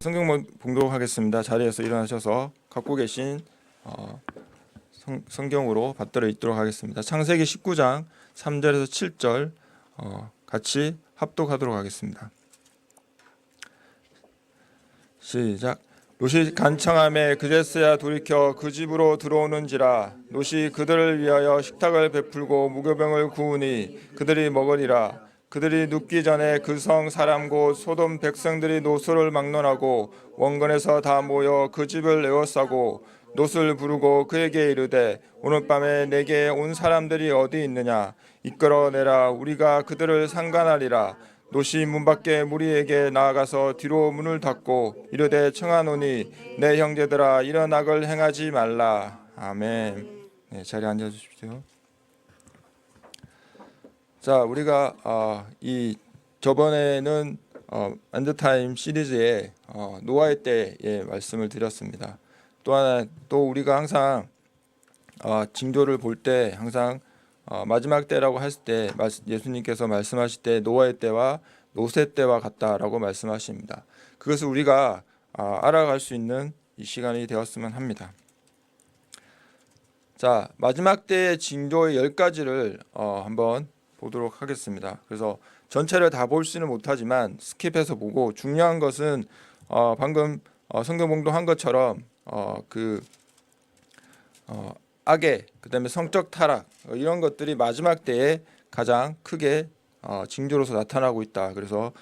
성경 봉독하겠습니다. 자리에서 일어나셔서 갖고 계신 성경으로 받들어 읽도록 하겠습니다. 창세기 19장 3절에서 7절 같이 합독하도록 하겠습니다. 시작. 롯이 간청함에 그제서야 돌이켜 그 집으로 들어오는지라. 롯이 그들을 위하여 식탁을 베풀고 무교병을 구우니 그들이 먹으리라. 그들이 눕기 전에 그 성 사람 곧 소돔 백성들이 롯을 막론하고 원건에서 다 모여 그 집을 에워싸고 롯을 부르고 그에게 이르되 오늘 밤에 내게 온 사람들이 어디 있느냐 이끌어내라. 우리가 그들을 상관하리라. 롯이 문 밖에 무리에게 나아가서 뒤로 문을 닫고 이르되 청하노니 내 형제들아 이런 악을 행하지 말라. 아멘. 네, 자리에 앉아 주십시오. 자, 우리가 이 저번에는 엔드타임 시리즈의 노아의 때의 말씀을 드렸습니다. 또 하나 또 우리가 항상 징조를 볼 때 항상 마지막 때라고 했을 때 예수님께서 말씀하실 때 노아의 때와 롯의 때와 같다라고 말씀하십니다. 그것을 우리가 알아갈 수 있는 이 시간이 되었으면 합니다. 자, 마지막 때의 징조의 10가지를 한번 보도록 하겠습니다. 그래서 전체를 다 볼 수는 못하지만 스킵해서 보고 중요한 것은 방금 성경 봉독한 것처럼 악의 그다음에 성적 타락 이런 것들이 마지막 때에 가장 크게 징조로서 나타나고 있다. 그래서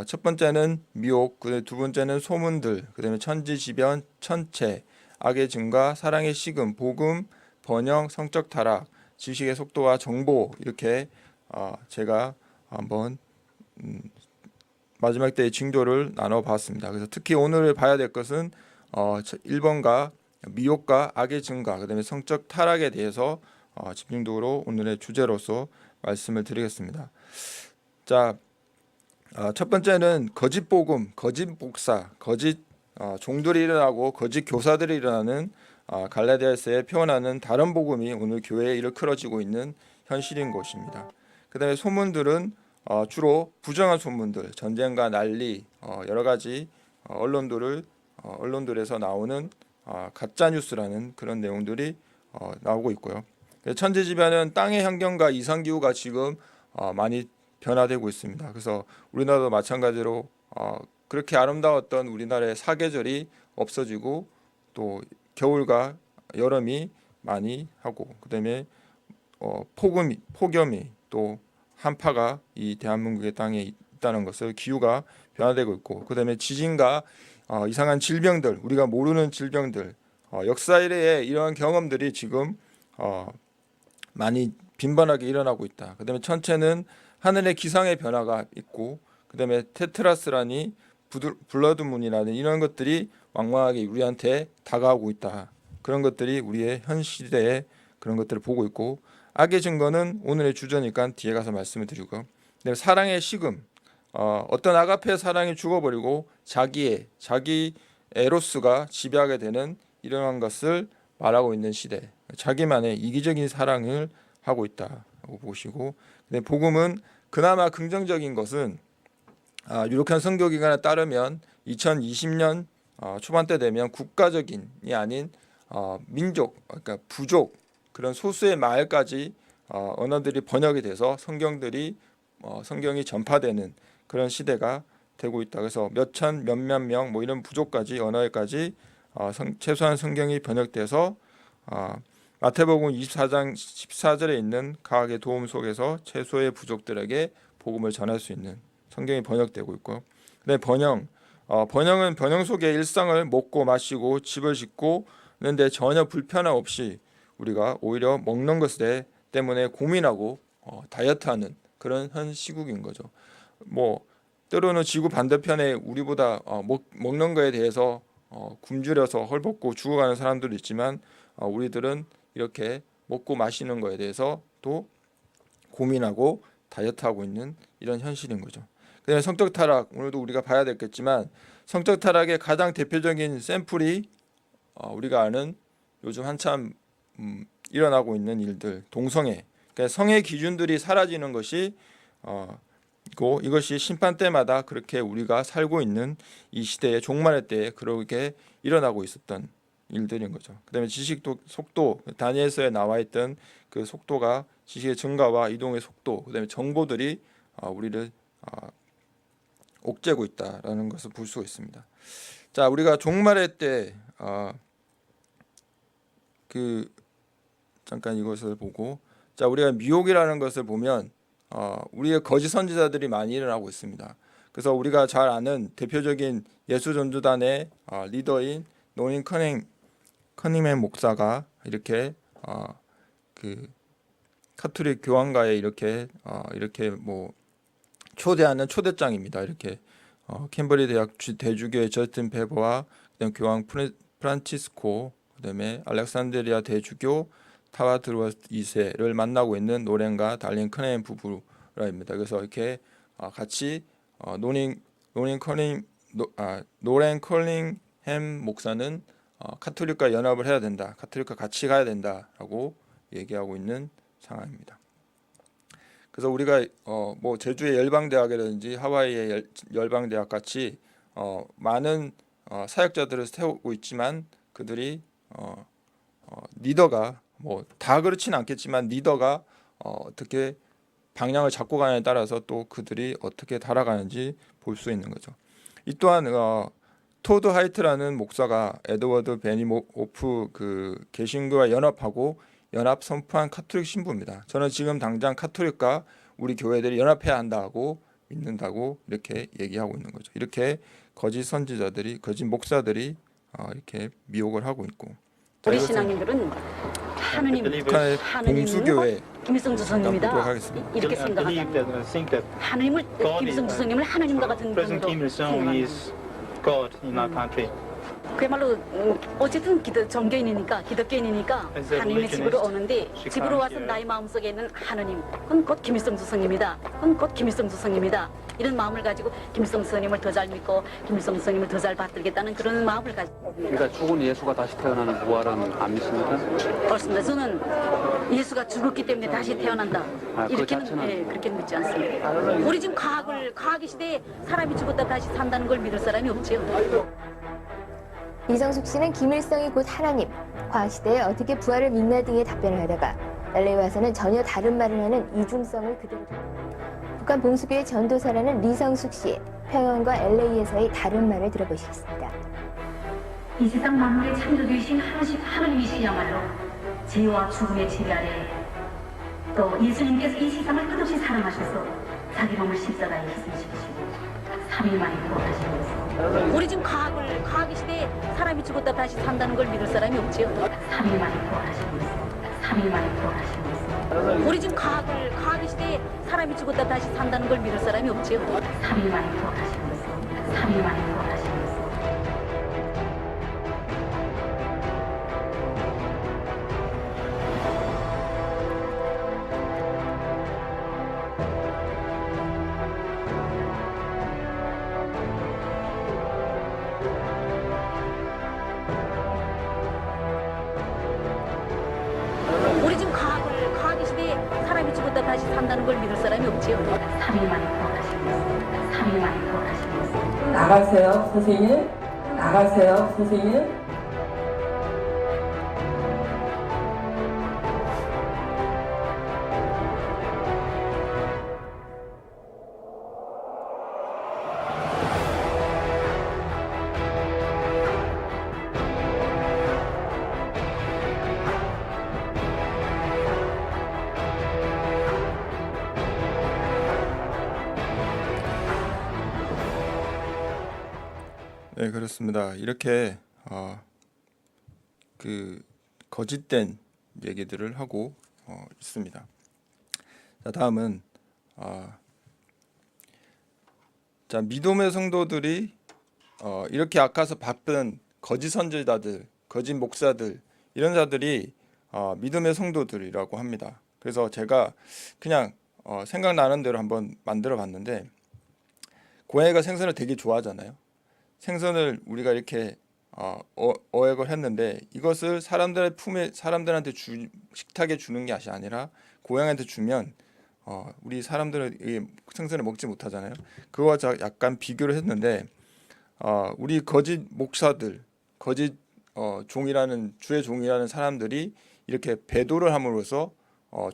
첫 번째는 미혹, 두 번째는 소문들, 그다음에 천지지변, 천체, 악의 증가, 사랑의 식음, 복음, 번영, 성적 타락, 지식의 속도와 정보 이렇게 제가 한번 마지막 때의 징조를 나눠봤습니다. 그래서 특히 오늘 봐야 될 것은 1번과 미혹과 악의 증가, 그다음에 성적 타락에 대해서 집중적으로 오늘의 주제로서 말씀을 드리겠습니다. 자, 첫 번째는 거짓 복음, 거짓 목사, 거짓 종들이 일어나고 거짓 교사들이 일어나는 갈라디아서에 표현하는 다른 복음이 오늘 교회에 일컬어지고 있는 현실인 것입니다. 그다음에 소문들은 주로 부정한 소문들, 전쟁과 난리, 여러 가지 언론들에서 나오는 가짜 뉴스라는 그런 내용들이 나오고 있고요. 천지지변은 땅의 환경과 이상 기후가 지금 많이 변화되고 있습니다. 그래서 우리나라도 마찬가지로 그렇게 아름다웠던 우리나라의 사계절이 없어지고 또 겨울과 여름이 많이 하고 그다음에 폭염이 또 한파가 이 대한민국의 땅에 있다는 것을 기후가 변화되고 있고 그다음에 지진과 이상한 질병들 우리가 모르는 질병들 역사 이래의 이러한 경험들이 지금 많이 빈번하게 일어나고 있다. 그다음에 천체는 하늘의 기상의 변화가 있고 그다음에 테트라스라니 블러드문이라는 이런 것들이 왕왕하게 우리한테 다가오고 있다. 그런 것들이 우리의 현 시대에 그런 것들을 보고 있고 악의 증거는 오늘의 주제니까 뒤에 가서 말씀을 드리고 그다음에 사랑의 식음 어떤 아가페의 사랑이 죽어버리고 자기 에로스가 지배하게 되는 이러한 것을 말하고 있는 시대 자기만의 이기적인 사랑을 하고 있다고 보시고 근데 복음은 그나마 긍정적인 것은 유력한 선교기관에 따르면 2020년 초반때 되면 국가적인이 아닌 민족 그러니까 부족 그런 소수의 마을까지 언어들이 번역이 돼서 성경이 전파되는 그런 시대가 되고 있다. 그래서 몇천 몇몇 명 뭐 이런 부족까지 언어에까지 최소한 성경이 번역돼서 마태복음 24장 14절에 있는 가학의 도움 속에서 최소의 부족들에게 복음을 전할 수 있는 성경이 번역되고 있고 근데 번영은 번영 속에 일상을 먹고 마시고 집을 짓고 그런데 전혀 불편함 없이 우리가 오히려 먹는 것 때문에 고민하고 다이어트하는 그런 현 시국인 거죠. 뭐 때로는 지구 반대편에 우리보다 먹는 거에 대해서 굶주려서 헐벗고 죽어가는 사람들도 있지만 우리들은 이렇게 먹고 마시는 거에 대해서 또 고민하고 다이어트하고 있는 이런 현실인 거죠. 그다음에 성적 타락 오늘도 우리가 봐야 되겠지만 성적 타락의 가장 대표적인 샘플이 우리가 아는 요즘 한참 일어나고 있는 일들 동성애 그러니까 성의 기준들이 사라지는 것이 이것이 심판 때마다 그렇게 우리가 살고 있는 이 시대의 종말의 때에 그렇게 일어나고 있었던 일들인 거죠. 그다음에 지식도 속도, 다니엘서에 나와 있던 그 속도가 지식의 증가와 이동의 속도, 그다음에 정보들이 우리를 옥죄고 있다라는 것을 볼 수가 있습니다. 자, 우리가 종말의 때 잠깐 이것을 보고, 자, 우리가 미혹이라는 것을 보면 우리의 거짓 선지자들이 많이 일어나고 있습니다. 그래서 우리가 잘 아는 대표적인 예수 전도단의 리더인 노인 커닝햄 목사가 이렇게 그 카톨릭 교황가에 이렇게 뭐 초대하는 초대장입니다. 이렇게 캠버리 대학 대주교의 저스틴 페버와 그다음 교황 프란치스코, 그다음에 알렉산드리아 대주교 타와드로스 2세를 만나고 있는 노렌과 달린 커닝햄 부부라입니다. 그래서 이렇게 같이 노렌 커닝햄 목사는 카톨릭과 연합을 해야 된다, 카톨릭과 같이 가야 된다라고 얘기하고 있는 상황입니다. 그래서 우리가 뭐 제주의 열방대학이라든지 하와이의 열방대학 같이 많은 사역자들을 세우고 있지만 그들이 리더가 뭐 다 그렇지는 않겠지만 리더가 어떻게 방향을 잡고 가냐에 따라서 또 그들이 어떻게 달아가는지 볼 수 있는 거죠. 이 또한 토드 하이트라는 목사가 에드워드 베니오프 그 개신교와 연합하고 연합 선포한 카톨릭 신부입니다. 저는 지금 당장 카톨릭과 우리 교회들이 연합해야 한다고 믿는다고 이렇게 얘기하고 있는 거죠. 이렇게 거짓 선지자들이, 거짓 목사들이 이렇게 미혹을 하고 있고, 우리 신앙인들은 하느님, 북한의 공수교회 김일성 주석님이다 하겠습니다. 이렇게 생각합니다. 하느님을, 김일성 주석님을 하느님과 같은 분으로 생각합니다. 그야말로 어쨌든 기독교인이니까 하느님의 집으로 오는데, 집으로 와서 나의 마음속에 있는 하느님, 그건 곧 김일성 주석님이다, 그건 곧 김일성 주석님이다, 이런 마음을 가지고 김일성 주석님을 더 잘 믿고 김일성 주석님을 더 잘 받들겠다는 그런 마음을 가지고. 그러니까 죽은 예수가 다시 태어나는 부활은 안 믿습니까? 그렇습니다. 저는 예수가 죽었기 때문에 다시 태어난다, 이렇게는 그렇게 믿지 않습니다. 우리 지금 과학의 시대에 사람이 죽었다 다시 산다는 걸 믿을 사람이 없지요. 이성숙 씨는 김일성이 곧 하나님, 과학시대에 어떻게 부활을 믿나 등의 답변을 하다가 LA 와서는 전혀 다른 말을 하는 이중성을 그대로 북한 봉수교의 전도사라는 리성숙 씨, 평양과 LA에서의 다른 말을 들어보시겠습니다. 이 세상 만물의 창조주이신 하나님이시야말로 죄와 죽음의 죄 아래 또 예수님께서 이 세상을 끝없이 사랑하셔서 자기 몸을 십자가에 희생시키시고 3일 만에 부활하신 것을, 우리 지금 과학의 시대에 사람이 죽었다 다시 산다는 걸 믿을 사람이 없지요. 3일 만에 부활하신 것을, 3일 만에 부활하신 것을, 우리 지금 과학의 시대에 사람이 죽었다 다시 산다는 걸 믿을 사람이 없지요. 3일 만에 부활하신 것을, 3일 만에 부활하신 것을. 우리 지금 과학의 시대에 사람이 죽었다 다시 산다는 걸 믿을 사람이 없지요. 3일 만에 부활하신 것을, 3일 만에 부활하신 것을. 나가세요, 선생님. 나가세요, 선생님. 네, 그렇습니다. 이렇게 그 거짓된 얘기들을 하고 있습니다. 자, 다음은 자, 믿음의 성도들이 이렇게 악해서 바쁜 거짓 선지자들, 거짓 목사들, 이런 자들이 믿음의 성도들이라고 합니다. 그래서 제가 그냥 생각나는 대로 한번 만들어 봤는데, 고양이가 생선을 되게 좋아하잖아요. 생선을 우리가 이렇게 어획을 했는데, 이것을 사람들의 품에, 사람들한테 식탁에 주는 게 아니라 고양이한테 주면 우리 사람들은 이 생선을 먹지 못하잖아요. 그거와 약간 비교를 했는데 우리 거짓 목사들, 거짓 종이라는 주의 종이라는 사람들이 이렇게 배도를 함으로써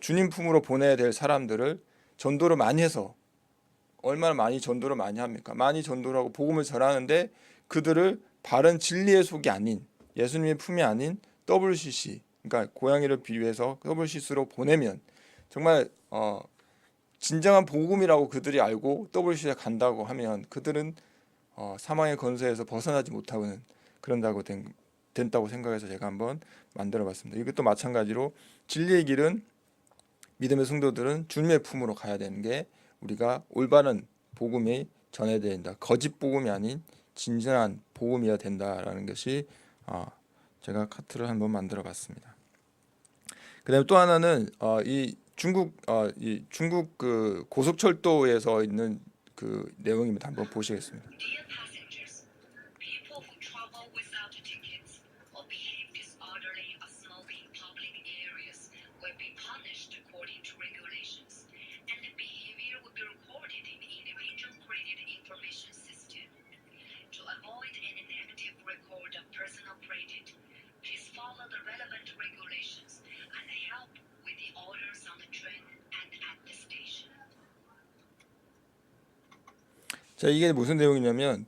주님 품으로 보내야 될 사람들을 전도를 많이 해서 얼마나 많이 전도를 많이 합니까? 많이 전도를 하고 복음을 전하는데 그들을 바른 진리의 속이 아닌 예수님의 품이 아닌 WCC, 그러니까 고양이를 비유해서 WCC로 보내면 정말 진정한 복음이라고 그들이 알고 WCC에 간다고 하면 그들은 사망의 건세에서 벗어나지 못하고는 된다고 생각해서 제가 한번 만들어봤습니다. 이것도 마찬가지로 진리의 길은 믿음의 성도들은 주님의 품으로 가야 되는 게 우리가 올바른 복음이 전해야 된다. 거짓 복음이 아닌 진정한 복음이어야 된다라는 것이 제가 카트를 한번 만들어봤습니다. 그다음에 또 하나는 이 중국 그 고속철도에서 있는 그 내용입니다. 한번 보시겠습니다. Dear passengers, people who travel without tickets or behave disorderly or smoke in public areas will be punished according to regulations, and the behavior will be recorded in the individual-created information system. To avoid any negative record of person operated, please follow the relevant regulations and help with the orders on the train and at the station. 자, 이게 무슨 내용이냐면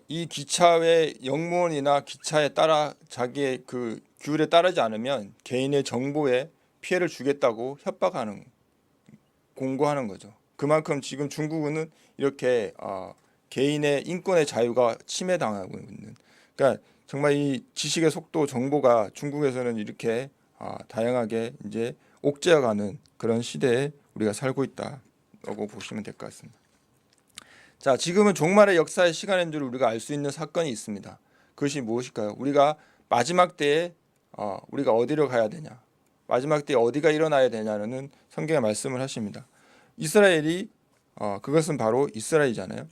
이 기차의 영문이나 기차에 따라 자기의 그 규율에 따르지 않으면 개인의 정보에 피해를 주겠다고 협박하는 공고하는 거죠. 그만큼 지금 중국은 이렇게 개인의 인권의 자유가 침해당하고 있는. 그러니까 정말 이 지식의 속도, 정보가 중국에서는 이렇게 다양하게 이제 옥죄어가는 그런 시대에 우리가 살고 있다라고 보시면 될 것 같습니다. 자, 지금은 종말의 역사의 시간인 줄 우리가 알 수 있는 사건이 있습니다. 그것이 무엇일까요? 우리가 마지막 때에 우리가 어디로 가야 되냐, 마지막 때에 어디가 일어나야 되냐는 성경에 말씀을 하십니다. 이스라엘이 그것은 바로 이스라엘이잖아요.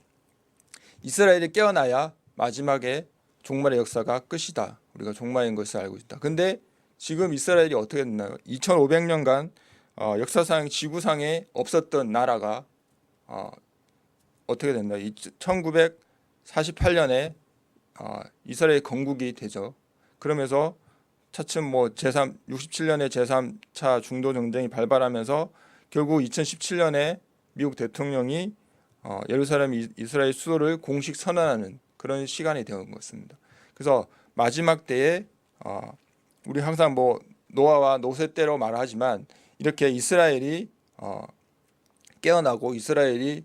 이스라엘이 깨어나야 마지막에 종말의 역사가 끝이다. 우리가 종말인 것을 알고 있다. 근데 지금 이스라엘이 어떻게 됐나요? 2500년간 역사상 지구상에 없었던 나라가 어떻게 됐나요? 1948년에 이스라엘 건국이 되죠. 그러면서 차츰 67년에 제3차 중도 전쟁이 발발하면서 결국 2017년에 미국 대통령이 예루살렘 이스라엘 수도를 공식 선언하는 그런 시간이 되는 것입니다. 그래서 마지막 때에 우리 항상 노아와 노세 때로 말하지만 이렇게 이스라엘이 깨어나고 이스라엘이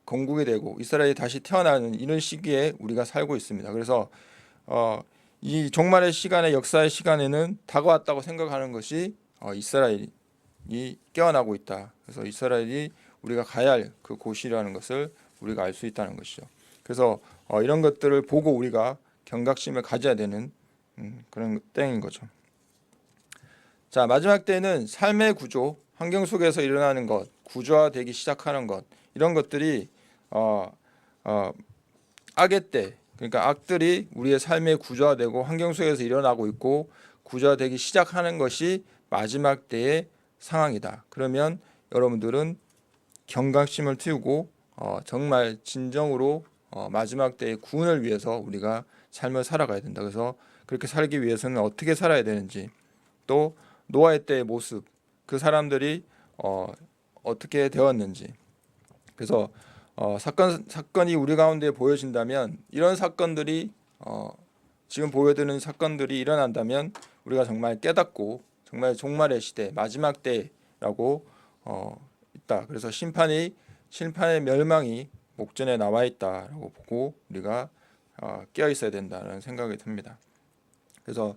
건국이 되고 이스라엘이 다시 태어나는 이런 시기에 우리가 살고 있습니다. 그래서 이 종말의 시간의 역사의 시간에는 다가왔다고 생각하는 것이 이스라엘이 깨어나고 있다. 그래서 이스라엘이 우리가 가야 할 그 곳이라는 것을 우리가 알 수 있다는 것이죠. 그래서 이런 것들을 보고 우리가 경각심을 가져야 되는 그런 때인 거죠. 자, 마지막 때는 삶의 구조, 환경 속에서 일어나는 것, 구조화되기 시작하는 것, 이런 것들이 악의 때, 그러니까 악들이 우리의 삶의 구조화되고 환경 속에서 일어나고 있고 구조화되기 시작하는 것이 마지막 때의 상황이다. 그러면 여러분들은 경각심을 틔우고 정말 진정으로 마지막 때의 구원을 위해서 우리가 삶을 살아가야 된다. 그래서 그렇게 살기 위해서는 어떻게 살아야 되는지, 또 노아의 때의 모습, 그 사람들이 어떻게 되었는지, 그래서 사건이 우리 가운데 보여진다면, 이런 사건들이 지금 보여드는 사건들이 일어난다면 우리가 정말 깨닫고 정말 종말의 시대, 마지막 때라고 있다. 그래서 심판의 멸망이 목전에 나와 있다라고 보고 우리가 깨어 있어야 된다는 생각이 듭니다. 그래서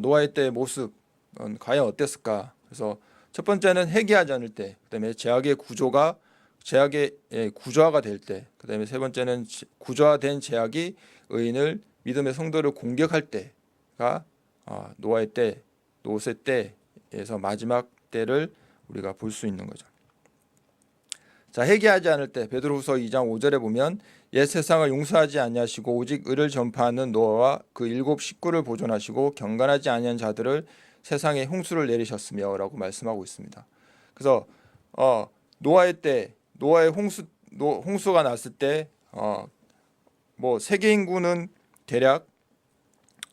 노아의 때의 모습은 과연 어땠을까? 그래서 첫 번째는 회개하지 않을 때, 그다음에 제약의 구조화가 될 때, 그다음에 세 번째는 구조화된 제약이 의인을 믿음의 성도를 공격할 때가 노아의 때, 노세 때에서 마지막 때를 우리가 볼 수 있는 거죠. 자, 회개하지 않을 때 베드로후서 2장 5절에 보면 옛 세상을 용서하지 아니하시고 오직 의를 전파하는 노아와 그 7 식구를 보존하시고 경건하지 아니한 자들을 세상에 홍수를 내리셨으며라고 말씀하고 있습니다. 그래서 노아의 때 노아의 홍수가 났을 때 뭐 세계 인구는 대략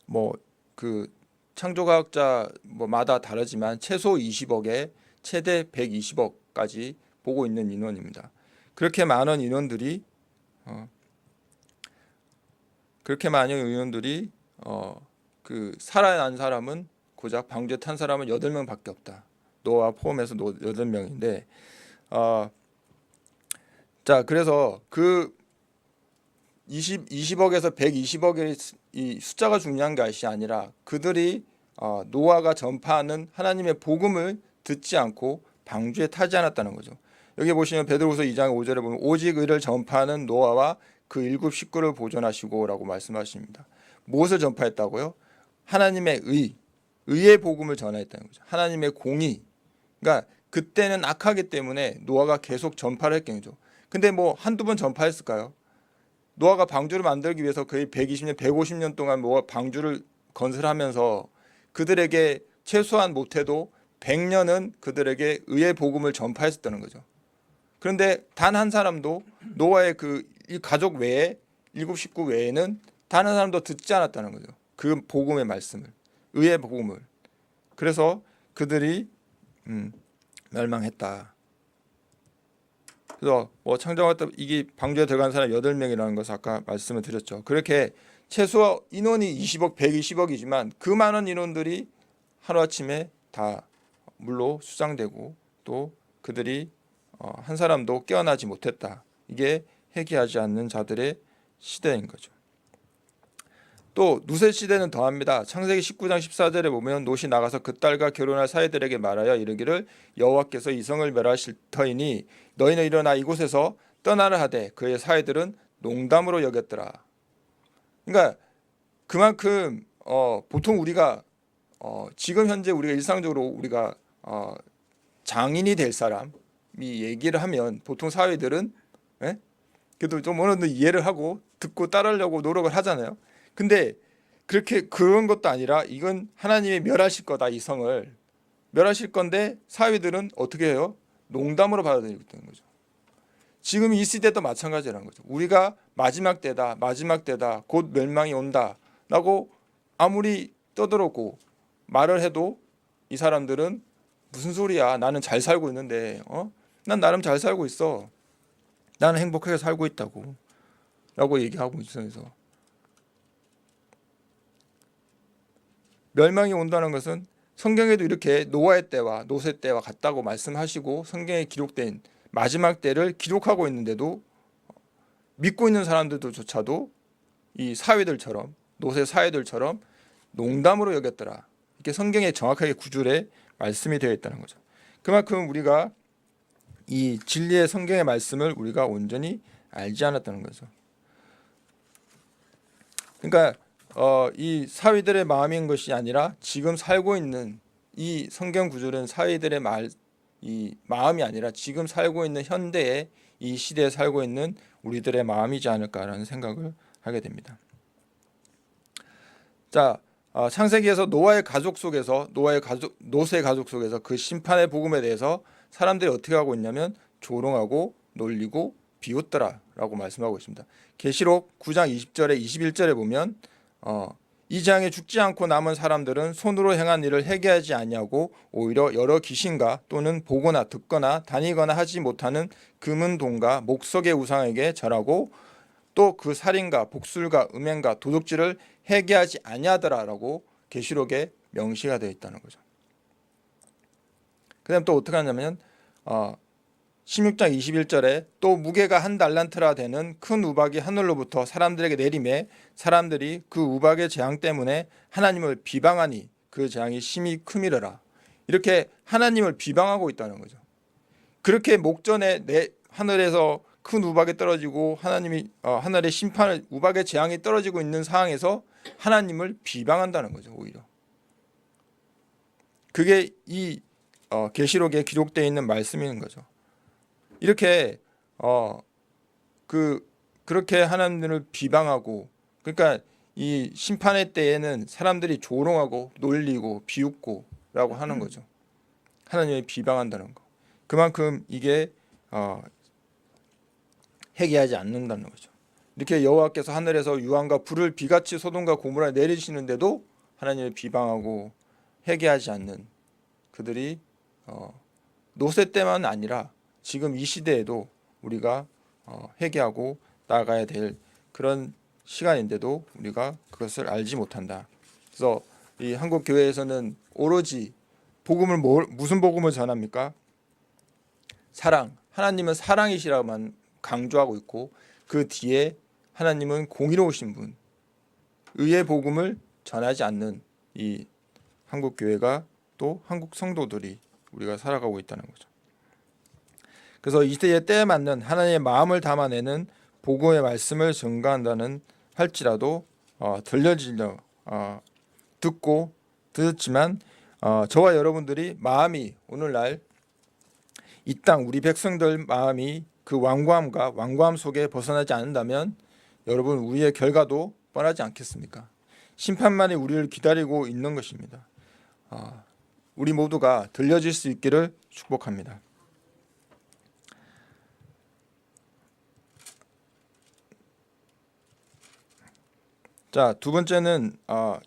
뭐 그 창조과학자 뭐마다 다르지만 최소 20억에 최대 120억까지 보고 있는 인원입니다. 그렇게 많은 인원들이 그 살아난 사람은 고작 방주에 탄 사람은 8명밖에 없다. 노아 포함해서 8명인데 자 그래서 그 20억에서 120억의 이 숫자가 중요한 것이 아니라 그들이 노아가 전파하는 하나님의 복음을 듣지 않고 방주에 타지 않았다는 거죠. 여기 보시면 베드로후서 2장 5절에 보면 오직 의를 전파하는 노아와 그 7 식구를 보존하시고라고 말씀하십니다. 무엇을 전파했다고요? 하나님의 의의 복음을 전하였다는 거죠. 하나님의 공의. 그러니까 그때는 악하기 때문에 노아가 계속 전파를 했던 거죠. 근데 뭐 한두 번 전파했을까요? 노아가 방주를 만들기 위해서 거의 120년, 150년 동안 방주를 건설하면서 그들에게 최소한 못해도 100년은 그들에게 의의 복음을 전파했었다는 거죠. 그런데 단 한 사람도 노아의 이 가족 외에 7 식구 외에는 단 한 사람도 듣지 않았다는 거죠. 그 복음의 말씀을, 의의 복음을. 그래서 그들이 멸망했다. 그래서 뭐 창조할 때 이게 방주에 들어간 사람 8명이라는 것을 아까 말씀을 드렸죠. 그렇게 최소 인원이 20억, 120억이지만 그 많은 인원들이 하루아침에 다 물로 수장되고 또 그들이 한 사람도 깨어나지 못했다. 이게 회개하지 않는 자들의 시대인 거죠. 또 룻의 시대는 더합니다. 창세기 19장 14절에 보면 롯이 나가서 그 딸과 결혼할 사이들에게 말하여 이르기를 여호와께서 이성을 멸하실 터이니 너희는 일어나 이곳에서 떠나라 하되 그의 사이들은 농담으로 여겼더라. 그러니까 그만큼 보통 우리가 지금 현재 우리가 일상적으로 우리가 장인이 될 사람이 얘기를 하면 보통 사회들은 그래도 좀 어느 정도 이해를 하고 듣고 따르려고 노력을 하잖아요. 근데 그런 것도 아니라 이건 하나님이 멸하실 거다. 이성을 멸하실 건데 사회들은 어떻게 해요? 농담으로 받아들이고 있는 거죠. 지금 이 시대도 마찬가지라는 거죠. 우리가 마지막 때다, 곧 멸망이 온다라고 아무리 떠들었고 말을 해도 이 사람들은 무슨 소리야? 나는 잘 살고 있는데, 난 나름 잘 살고 있어. 나는 행복하게 살고 있다고, 라고 얘기하고 있어서 멸망이 온다는 것은 성경에도 이렇게 노아의 때와 롯의 때와 같다고 말씀하시고 성경에 기록된 마지막 때를 기록하고 있는데도 믿고 있는 사람들조차도 이 사회들처럼 롯의 사회들처럼 농담으로 여겼더라. 이렇게 성경에 정확하게 구절에 말씀이 되어 있다는 거죠. 그만큼 우리가 이 진리의 성경의 말씀을 우리가 온전히 알지 않았다는 거죠. 그러니까 이 사위들의 마음인 것이 아니라 지금 살고 있는 이 성경 구절은 사위들의 이 마음이 아니라 지금 살고 있는 현대의 이 시대에 살고 있는 우리들의 마음이지 않을까라는 생각을 하게 됩니다. 자, 창세기에서 롯의 가족 속에서 그 심판의 복음에 대해서 사람들이 어떻게 하고 있냐면 조롱하고 놀리고 비웃더라라고 말씀하고 있습니다. 계시록 9장 20절에 21절에 보면 이 장에 죽지 않고 남은 사람들은 손으로 행한 일을 회개하지 아니하고 오히려 여러 귀신과 또는 보거나 듣거나 다니거나 하지 못하는 금은 돈과 목석의 우상에게 절하고 또 그 살인과 복술과 음행과 도둑질을 회개하지 아니하더라라고 계시록에 명시가 되어 있다는 거죠. 그다음 또 어떻게 하냐면 16장 21절에 또 무게가 1달란트라 되는 큰 우박이 하늘로부터 사람들에게 내림에 사람들이 그 우박의 재앙 때문에 하나님을 비방하니 그 재앙이 심히 크미르라. 이렇게 하나님을 비방하고 있다는 거죠. 그렇게 목전에 하늘에서 큰 우박이 떨어지고 하나님이 하늘의 심판을 우박의 재앙이 떨어지고 있는 상황에서 하나님을 비방한다는 거죠. 오히려 그게 이 계시록에 기록되어 있는 말씀인 거죠. 이렇게 그렇게 하나님을 비방하고 그러니까 이 심판의 때에는 사람들이 조롱하고 놀리고 비웃고라고 하는 거죠. 하나님을 비방한다는 거. 그만큼 이게 회개하지 않는다는 거죠. 이렇게 여호와께서 하늘에서 유황과 불을 비같이 소돔과 고모라에 내리시는데도 하나님을 비방하고 회개하지 않는 그들이 노세 때만 아니라 지금 이 시대에도 우리가 회개하고 나아가야 될 그런 시간인데도 우리가 그것을 알지 못한다. 그래서 이 한국 교회에서는 오로지 복음을 무슨 복음을 전합니까? 사랑. 하나님은 사랑이시라고만 강조하고 있고 그 뒤에 하나님은 공의로우신 분, 의의 복음을 전하지 않는 이 한국 교회가 또 한국 성도들이 우리가 살아가고 있다는 거죠. 그래서 이 시대에 때에 맞는 하나님의 마음을 담아내는 복음의 말씀을 전가한다는 할지라도 들려지려 듣고 듣지만 저와 여러분들이 마음이 오늘날 이 땅 우리 백성들 마음이 그 완고함과 완고함 속에 벗어나지 않는다면 여러분 우리의 결과도 뻔하지 않겠습니까? 심판만이 우리를 기다리고 있는 것입니다. 우리 모두가 들려질 수 있기를 축복합니다. 자, 두 번째는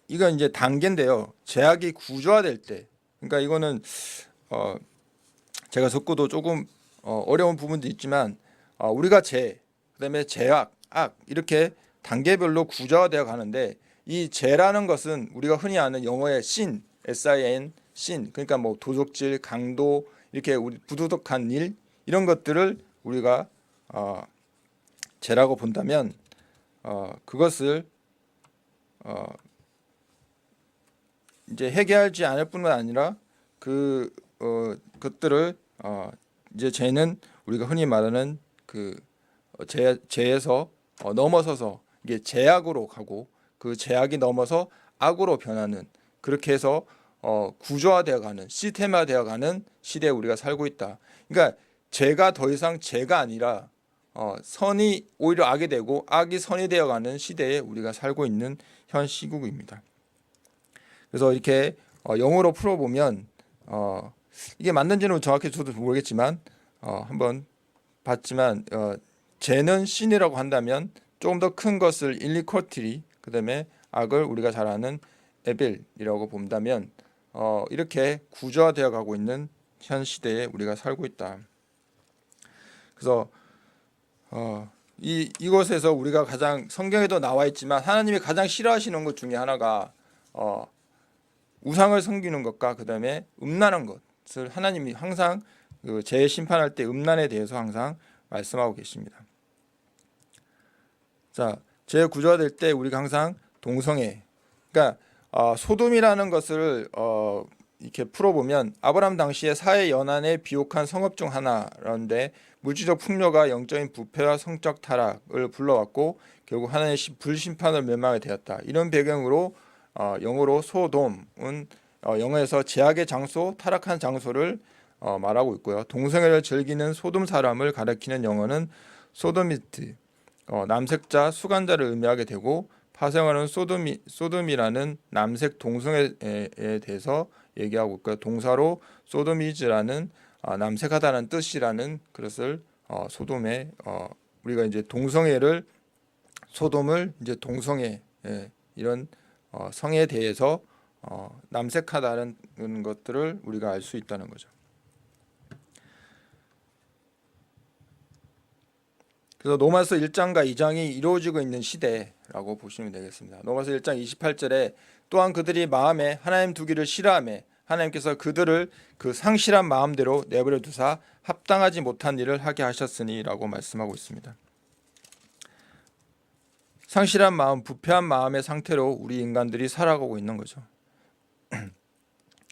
이건 이제 단계인데요. 제약이 구조화될 때, 그러니까 이거는 제가 적고도 조금 어려운 부분도 있지만 우리가 그다음에 제약, 악 이렇게 단계별로 구조화되어 가는데 이 죄라는 것은 우리가 흔히 아는 영어의 sin, sin, sin 그러니까 뭐 도적질, 강도 이렇게 우리 부도덕한 일 이런 것들을 우리가 죄라고 본다면 그것을 이제 회개하지 않을 뿐만 아니라 그것들을 이제 죄는 우리가 흔히 말하는 그 죄에서 넘어서서 이게 죄악으로 가고 그 죄악이 넘어서 악으로 변하는 그렇게 해서 구조화되어가는 시스템화되어가는 시대에 우리가 살고 있다. 그러니까 죄가 더 이상 죄가 아니라 선이 오히려 악이 되고 악이 선이 되어가는 시대에 우리가 살고 있는 현 시국입니다. 그래서 이렇게 영어로 풀어보면 이게 맞는지는 정확히 저도 모르겠지만 한번 봤지만 죄는 신이라고 한다면 조금 더 큰 것을 일리코티리 그다음에 악을 우리가 잘 아는 에벨이라고 본다면 이렇게 구조화되어 가고 있는 현 시대에 우리가 살고 있다. 그래서 이곳에서 우리가 가장 성경에도 나와 있지만 하나님이 가장 싫어하시는 것 중에 하나가 우상을 섬기는 것과 그다음에 음란한 것을 하나님이 항상 그 죄 심판할 때 음란에 대해서 항상 말씀하고 계십니다. 자, 죄 구조화될 때 우리가 항상 동성애, 그러니까 소돔이라는 것을 이렇게 풀어보면 아브라함 당시에 사회 연한에 비옥한 성읍 중 하나라는데 물질적 풍요가 영적인 부패와 성적 타락을 불러왔고 결국 하나님의 불심판을 멸망하게 되었다. 이런 배경으로 영어로 소돔은 영어에서 제약의 장소, 타락한 장소를 말하고 있고요. 동성애를 즐기는 소돔 사람을 가리키는 영어는 소도미트, 남색자, 수간자를 의미하게 되고 파생어는 소돔이라는 남색 동성애에 대해서 얘기하고 있고요. 동사로 소도미즈라는 남색하다는 뜻이라는 그것을 소돔에 우리가 이제 동성애를 소돔을 이제 동성애 이런 성에 대해서 남색하다는 것들을 우리가 알 수 있다는 거죠. 그래서 로마서 1장과 2장이 이루어지고 있는 시대라고 보시면 되겠습니다. 로마서 1장 28절에 또한 그들이 마음에 하나님 두기를 싫어하며 하나님께서 그들을 그 상실한 마음대로 내버려 두사 합당하지 못한 일을 하게 하셨으니라고 말씀하고 있습니다. 상실한 마음, 부패한 마음의 상태로 우리 인간들이 살아가고 있는 거죠.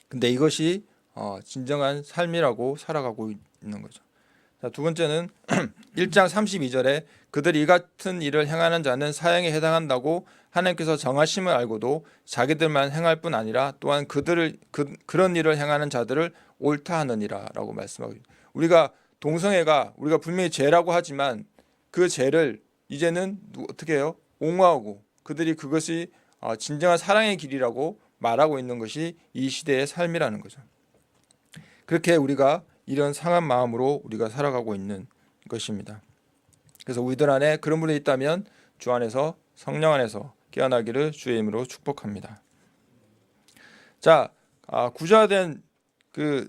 근데 이것이 진정한 삶이라고 살아가고 있는 거죠. 자, 두 번째는 1장 32절에 그들이 이 같은 일을 행하는 자는 사형에 해당한다고 하나님께서 정하심을 알고도 자기들만 행할 뿐 아니라 또한 그런 일을 행하는 자들을 옳다 하느니라라고 말씀하고 있습니다. 우리가 동성애가 우리가 분명히 죄라고 하지만 그 죄를 이제는 어떻게 해요? 옹호하고 그들이 그것이 진정한 사랑의 길이라고 말하고 있는 것이 이 시대의 삶이라는 거죠. 그렇게 우리가 이런 상한 마음으로 우리가 살아가고 있는 것입니다. 그래서 우리들 안에 그런 분이 있다면 주 안에서 성령 안에서 깨어나기를 주의 이름으로 축복합니다. 자, 구조화된 그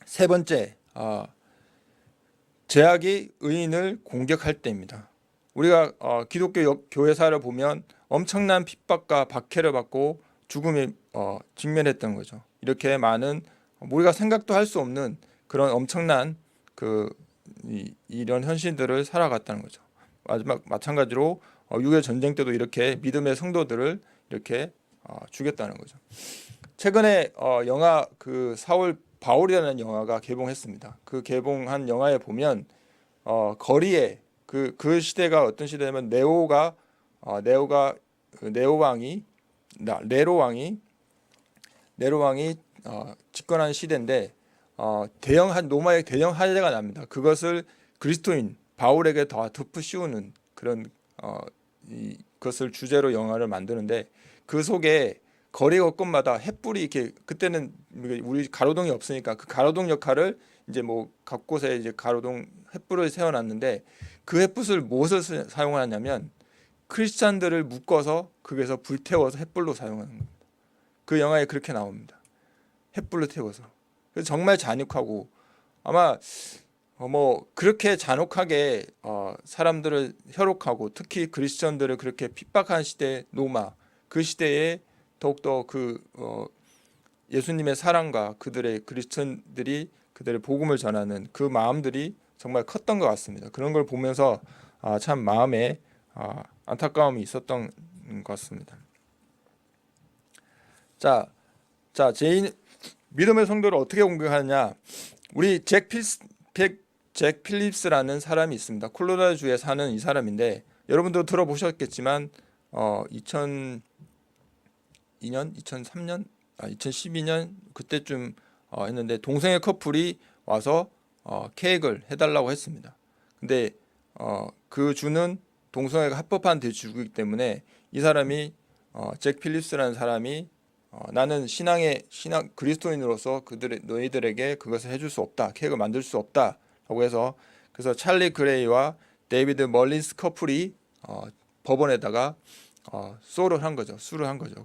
세 번째, 죄악이 의인을 공격할 때입니다. 우리가 기독교 교회사를 보면 엄청난 핍박과 박해를 받고 죽음에 직면했던 거죠. 이렇게 많은 우리가 생각도 할 수 없는 그런 엄청난 이런 현실들을 살아갔다는 거죠. 마찬가지로 6.25 전쟁 때도 이렇게 믿음의 성도들을 이렇게 죽였다는 거죠. 최근에 영화 그 사울 바울이라는 영화가 개봉했습니다. 그 개봉한 영화에 보면 거리에 그 시대가 어떤 시대냐면 네로 왕이 집권한 시대인데 로마의 대형 화재가 납니다. 그것을 그리스도인 바울에게 다 덮으씌우는 그런 그것을 주제로 영화를 만드는데 그 속에 거리 곳곳마다 햇불이 이렇게 그때는 우리 가로등이 없으니까 그 가로등 역할을 이제 뭐 곳곳에 이제 가로등 햇불을 세워놨는데 그 햇불을 무엇을 사용하냐면 크리스찬들을 묶어서 거기서 불태워서 햇불로 사용하는 겁니다. 그 영화에 그렇게 나옵니다. 햇불로 태워서. 그래서 정말 잔혹하고 아마 뭐 그렇게 잔혹하게 사람들을 혈육하고 특히 그리스천들을 그렇게 핍박한 시대 로마 그 시대에 더욱더 예수님의 사랑과 그들의 그리스천들이 그들의 복음을 전하는 그 마음들이 정말 컸던 것 같습니다. 그런 걸 보면서 참 마음에 안타까움이 있었던 것 같습니다. 자, 믿음의 성도를 어떻게 공격하느냐? 우리 잭 필립스라는 사람이 있습니다. 콜로라도주에 사는 이 사람인데 여러분도 들어보셨겠지만 2002년, 2003년, 2012년 그때쯤 했는데 동성애 커플이 와서 케이크를 해달라고 했습니다. 근데 그 주는 동성애가 합법한 대주이기 때문에 이 사람이 잭 필립스라는 사람이 나는 신앙 그리스도인으로서 너희들에게 그것을 해줄 수 없다, 케이크를 만들 수 없다라고 해서 그래서 찰리 그레이와 데이비드 멀린스 커플이 법원에다가 수를 한 거죠.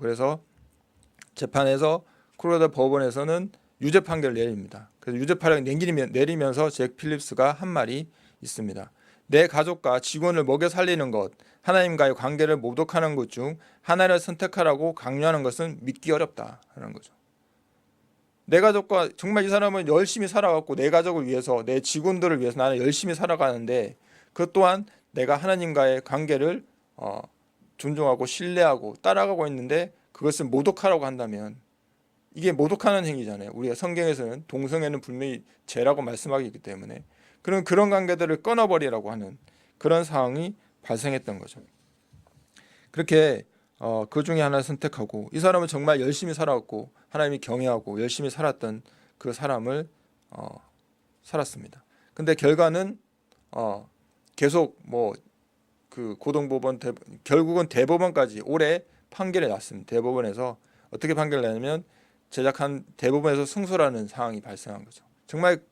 그래서 재판에서 콜로라도 법원에서는 유죄 판결을 내립니다. 그래서 유죄 판결을 내리면서 잭 필립스가 한 말이 있습니다. 내 가족과 직원을 먹여 살리는 것, 하나님과의 관계를 모독하는 것 중 하나를 선택하라고 강요하는 것은 믿기 어렵다라는 거죠. 내 가족과 정말 이 사람은 열심히 살아갔고 내 가족을 위해서 내 직원들을 위해서 나는 열심히 살아가는데 그것 또한 내가 하나님과의 관계를 존중하고 신뢰하고 따라가고 있는데 그것을 모독하라고 한다면 이게 모독하는 행위잖아요. 우리가 성경에서는 동성애는 분명히 죄라고 말씀하기 있기 때문에 그런 관계들을 끊어버리라고 하는 그런 상황이 발생했던 거죠. 그렇게 그 중에 하나를 선택하고 이 사람은 정말 열심히 살아왔고 하나님이 경외하고 열심히 살았던 그 사람을 살았습니다. 근데 결과는 계속 그 고등법원 결국은 대법원까지 올해 판결이 났습니다. 대법원에서 어떻게 판결을 내냐면 제작한 대법원에서 승소라는 상황이 발생한 거죠. 정말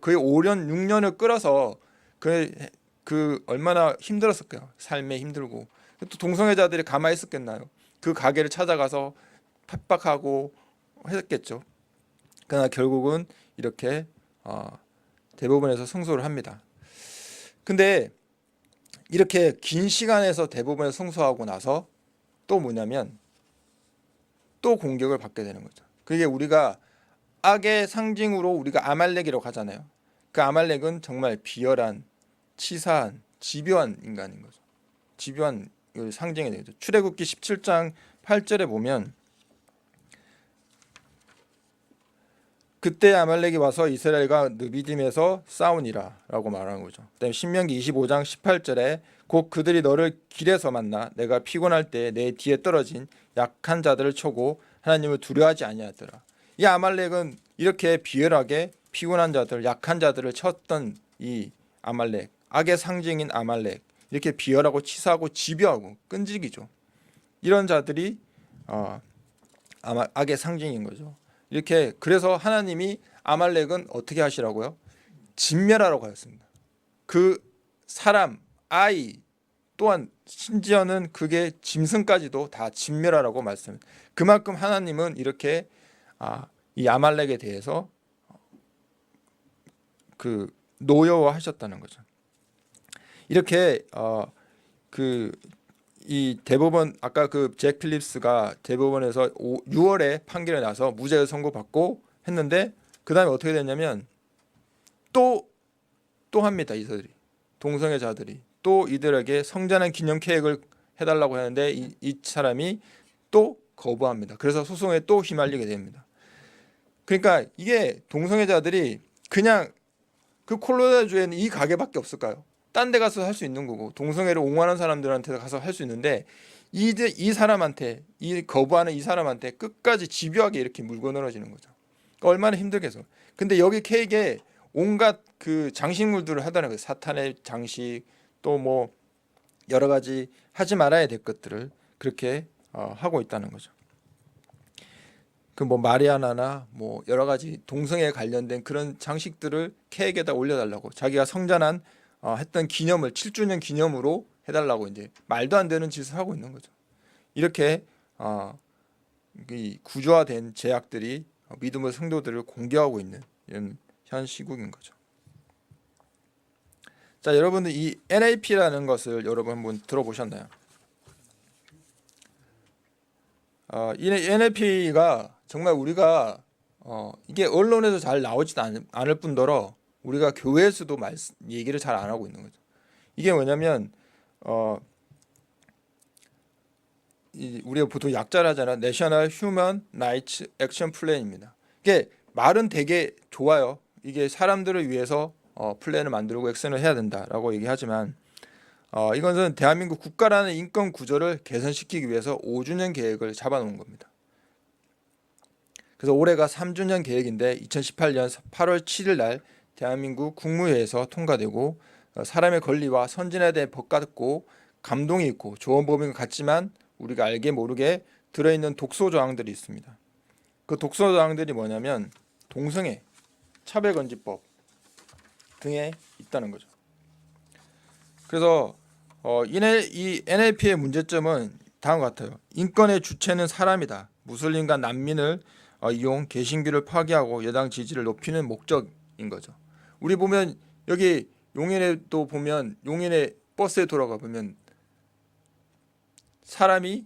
거의 5년 6년을 끌어서 그 얼마나 힘들었을까요? 삶에 힘들고 또 동성애자들이 가만히 있었겠나요? 그 가게를 찾아가서 핍박하고 했겠죠. 그러나 결국은 이렇게 대법원에서 승소를 합니다. 근데 이렇게 긴 시간에서 대법원에 승소하고 나서 또 뭐냐면 또 공격을 받게 되는 거죠. 그게 우리가 악의 상징으로 우리가 아말렉이라고 하잖아요. 그 아말렉은 정말 비열한, 치사한, 집요한 인간인 거죠. 집요한 상징이 되죠. 출애굽기 17장 8절에 보면 그때 아말렉이 와서 이스라엘과 느비딤에서 싸우니라라고 말하는 거죠. 그다음에 신명기 25장 18절에 곧 그들이 너를 길에서 만나 내가 피곤할 때 내 뒤에 떨어진 약한 자들을 쳐고 하나님을 두려워하지 아니하더라. 이 아말렉은 이렇게 비열하게 피곤한 자들, 약한 자들을 쳤던 이 아말렉, 악의 상징인 아말렉, 이렇게 비열하고 치사하고 집요하고 끈질기죠. 이런 자들이 악의 상징인 거죠. 이렇게 그래서 하나님이 아말렉은 어떻게 하시라고요? 진멸하라고 하였습니다. 그 사람, 아이 또한 심지어는 그게 짐승까지도 다 진멸하라고 말씀합니다. 그만큼 하나님은 이렇게 이 아말렉에 대해서 그 노여워하셨다는 거죠. 이렇게 이 대법원 아까 그 잭 필립스가 대법원에서 6월에 판결이 나서 무죄 선고받고 했는데 그 다음에 어떻게 됐냐면 또 합니다. 이들이 동성애자들이 또 이들에게 성전환 기념 계획을 해달라고 하는데 이 사람이 또 거부합니다. 그래서 소송에 또 휘말리게 됩니다. 그러니까 이게 동성애자들이 그냥 그 콜로라도주에는 이 가게밖에 없을까요? 딴 데 가서 할 수 있는 거고 동성애를 옹호하는 사람들한테 가서 할 수 있는데 이 사람한테 이 거부하는 이 사람한테 끝까지 집요하게 이렇게 물고 늘어지는 거죠. 그러니까 얼마나 힘들겠어. 근데 여기 케이크에 온갖 그 장식물들을 하다는 거예요. 사탄의 장식 또 뭐 여러 가지 하지 말아야 될 것들을 그렇게 하고 있다는 거죠. 그 뭐 마리아나나 뭐 여러 가지 동성애에 관련된 그런 장식들을 케이크에다 올려달라고 자기가 성전한 했던 기념을 7주년 기념으로 해달라고 이제 말도 안 되는 짓을 하고 있는 거죠. 이렇게 이 구조화된 제약들이 믿음의 성도들을 공격하고 있는 이런 현 시국인 거죠. 자, 여러분들 이 NAP라는 것을 여러분 한번 들어보셨나요? 이 NAP가 정말 우리가 이게 언론에서 잘 나오지도 않을 뿐더러 우리가 교회에서도 얘기를 잘 안 하고 있는 거죠. 이게 뭐냐면 우리가 보통 약자를 하잖아. National Human Rights Action Plan입니다. 이게 말은 되게 좋아요. 이게 사람들을 위해서 플랜을 만들고 액션을 해야 된다라고 얘기하지만 이것은 대한민국 국가라는 인권 구조를 개선시키기 위해서 5주년 계획을 잡아놓은 겁니다. 그래서 올해가 3주년 계획인데 2018년 8월 7일 날 대한민국 국무회에서 통과되고 사람의 권리와 선진에 대해 법 같고 감동이 있고 좋은 법인 것 같지만 우리가 알게 모르게 들어있는 독소 조항들이 있습니다. 그 독소 조항들이 뭐냐면 동성애, 차별금지법 등에 있다는 거죠. 그래서 이 NLP의 문제점은 다음과 같아요. 인권의 주체는 사람이다. 무슬림과 난민을 이용 개신교를 파괴하고 여당 지지를 높이는 목적인 거죠. 우리 보면 여기 용인에도 보면 용인에 버스에 돌아가 보면 사람이